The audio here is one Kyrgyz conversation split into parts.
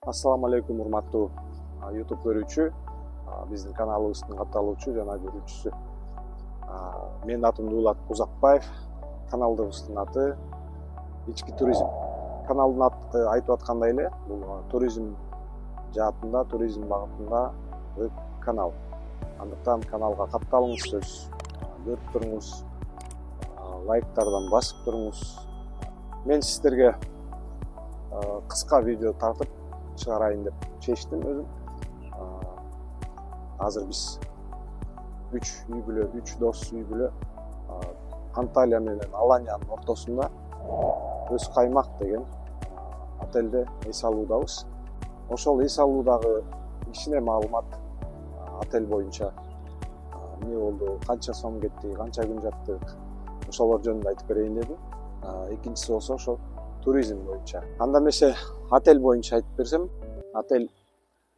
Ассаламу алейкум, урматтуу YouTube көрүүчү, биздин каналыбыздын катталуучу жана көрүүчүсү. Менин атым Дулат Узакбаев, каналыбыздын аты Ички туризм. Каналдын аты айтып аткандай эле, бул туризм жаатында, туризм багытында канал. Андыктан каналга катталыңыз, көрүп туруңуз, лайктардан басып туруңуз. Мен сиздерге кыска видео тартып чыгарайын деп чечтим өзүм. Азыр биз 3 дос үй бүлө Анталия менен Аланиянын ортосунда өз каймак деген отельде эс алуудабыз. Ошол эс алуудагы кичине маалымат отель боюнча эмне болду, канча сом кетти, канча күн жаттык, ошолор жөнүндө айтып берейин дедим. Экинчиси болсо ошол туризм боюнча. Анда эмесе отель боюнча айтып берсем, отель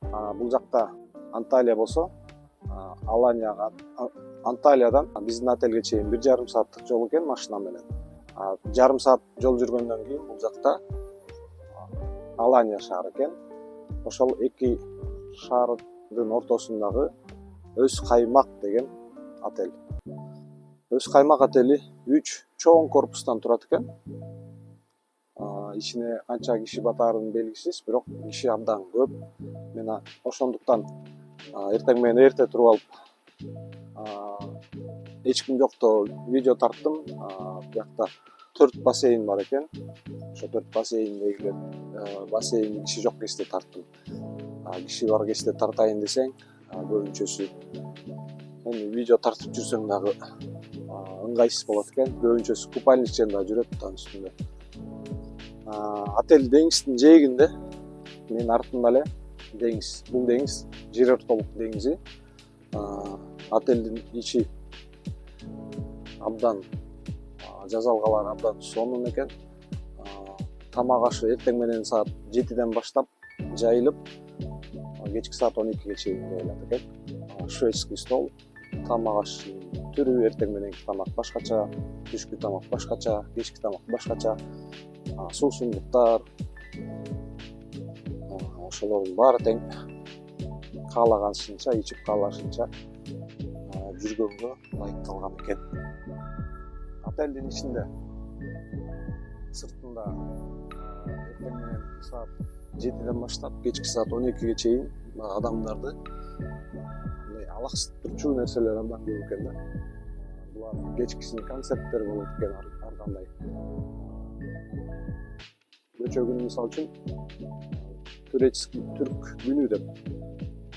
бул жакта Анталия болсо, Аланияга Анталиядан биздин отельге чейин 1,5 сааттык жол экен машина менен. Жарым саат жол жүргөндөн кийин бул жакта Алания шаар экен. Ошол эки шаардын ортосундагы өз каймак деген отель. Өз каймак отели 3 чоң корпустан турат экен. Ичине канча киши батаарын белгисиз, бирок киши абдан көп. Мен ошондуктан эртең менен эрте туруп алып, эч ким жокто видео тарттым. Биякта 4 бассейн бар экен. Ошо 4 бассейндеги бассейн киши жок кезде тарттым. Киши бар кезде тартайын десең, көбүнчөсү эми видео тартып жүрсөң дагы ыңгайсыз болот экен. Көбүнчөсү купальничтен да жүрөт таң үстүндө. Отель деңиздин жээгинде, менин артымда эле деңиз. Бул деңиз Жерортолук деңизи. Отелдин ичи абдан жазалгалар абдан сонун экен. Тамак ашы эртең менен саат 7ден баштап жайылып, кечки саат 12ге чейин жайылат экен. Шведский стол, тамак ашы түрү, эртең мененки тамак башкача, түшкү тамак башкача, кечки тамак башкача. Суусундуктар, ошолордун баары тең каалаганчынча ичип каалашынча жүргөнгө ылайыкталган экен. Отелдин ичинде сыртында эртең менен саат 7ден баштап кечки саат 12ге чейин адамдарды алаксытып турчу нерселер абдан көп экен да. Булар кечкисин концерттер болот экен ар кандай. Көчө күнү мисалы үчүн турецкий түрк күнү деп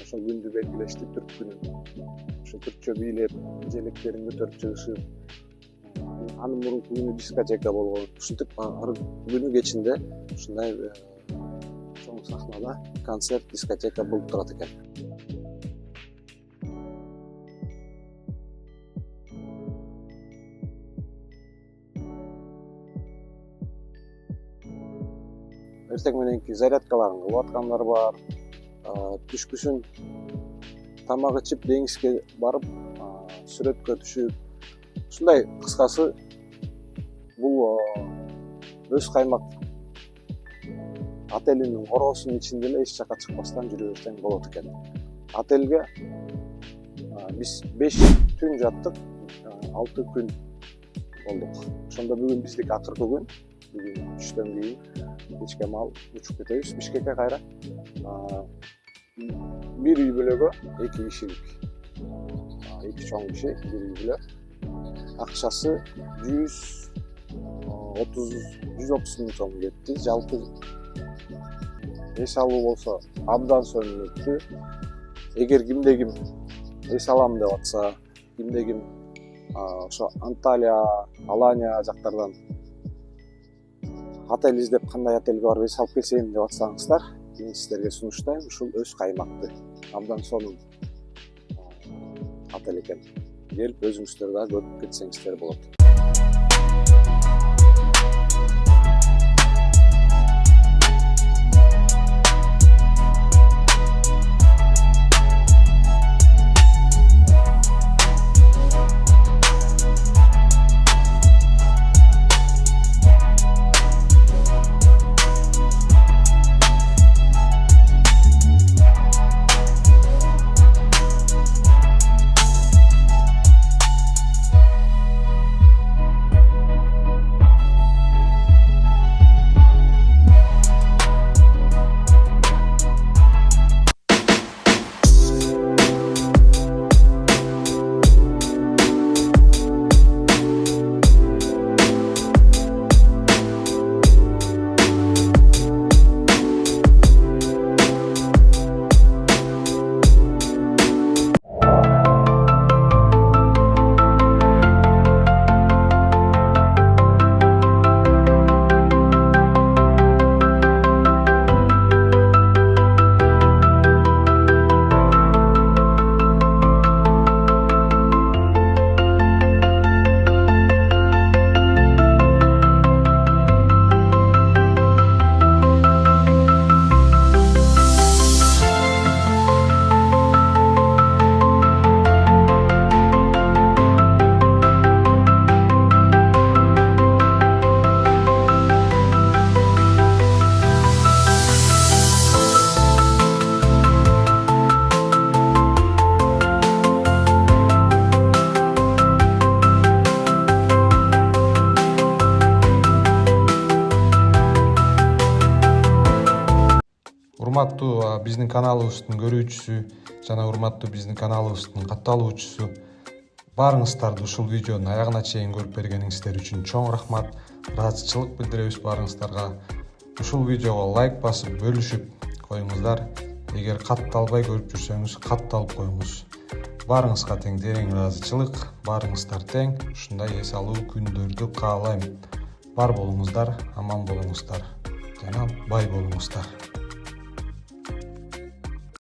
ошол күндү белгилешти, түрк күнү. Ошо түркчө бийлеп, желектерин көтөрүп чыгышып, анын мурунку күнү дискотека болгон. Ушинтип ар күнү кечинде ушундай чоң сахнада концерт, дискотека болуп турат экен. Эртең мененки зарядкаларын кылып аткандар бар. Түшкүсүн тамак ичип деңизге барып, сүрөткө түшүп, ушундай кыскасы бул өз каймак отелинин короосунун ичинде эле эч жака чыкпастан жүрө берсең болот экен. Отелге биз 5 түн жаттык, 6 күн болдук. Ошондо бүгүн биздик акыркы күн. Бүгүн түштөн кийин кечке маал учуп кетебиз Бишкекке кайра. Бир үй бүлөгө 2 кишилик. 2 чоң киши, бир үй бүлө. Акчасы 130 миң сом кетти. Жалпы эс алуу болсо абдан сонун өттү. Эгер кимде ким эс алам деп атса, кимде ким ошо Анталия, Алания жактардан отель издеп кандай отельге барып эс алып келсем деп атсаңыздар, мен сиздерге сунуштайм ушул өз каймакты абдан сонун отель экен. Келип өзүңүздөр да көрүп кетсеңиздер болот. урматтуу биздин каналыбыздын көрүүчүсү жана урматтуу биздин каналыбыздын катталуучусу, баарыңыздарды ушул видеонун аягына чейин көрүп бергениңиздер үчүн чоң рахмат. Ыраазычылык билдиребиз баарыңыздарга. Ушул видеого лайк басып бөлүшүп коюңуздар. Эгер катталбай көрүп жүрсөңүз катталып коюңуз. Баарыңызга тең терең ыраазычылык. Баарыңыздар тең ушундай эс алуу күндөрдү каалайм. Бар болуңуздар, аман болуңуздар жана бай болуңуздар.